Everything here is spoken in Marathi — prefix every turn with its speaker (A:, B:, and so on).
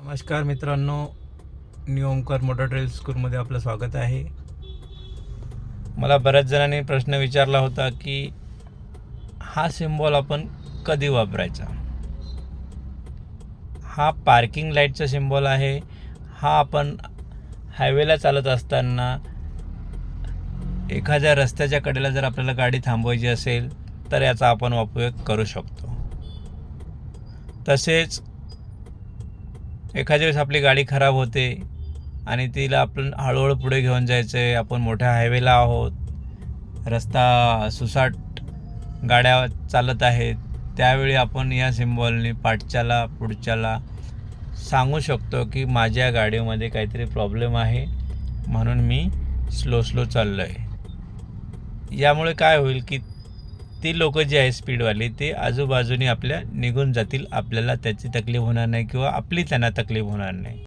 A: नमस्कार मित्रांनो, न्यू ओमकार मोटर ड्रिल स्कूलमध्ये आपलं स्वागत आहे. मला बऱ्याच जणांनी प्रश्न विचारला होता की हा सिम्बॉल आपण कधी वापरायचा. हा पार्किंग लाईटचा सिम्बॉल आहे. हा आपण हायवेला चालत असताना एखाद्या रस्त्याच्या कडेला जर आपल्याला गाडी थांबवायची असेल तर याचा आपण उपयोग करू शकतो. तसेच एखाद्या वेळेस आपली गाडी खराब होते आणि तिला आपण हळूहळू पुढे घेऊन जायचं आहे, आपण मोठ्या हायवेला आहोत, रस्ता सुसाट गाड्या चालत आहेत, त्यावेळी आपण या सिम्बॉलने पाठच्याला पुढच्याला सांगू शकतो की माझ्या गाडीमध्ये काहीतरी प्रॉब्लेम आहे, म्हणून मी स्लो चाललो आहे. यामुळे काय होईल की ती लोकं जी आहे स्पीडवाली ते आजूबाजूने आपल्या निघून जातील. आपल्याला त्याची तकलीफ होणार नाही किंवा आपली त्यांना तकलीफ होणार नाही.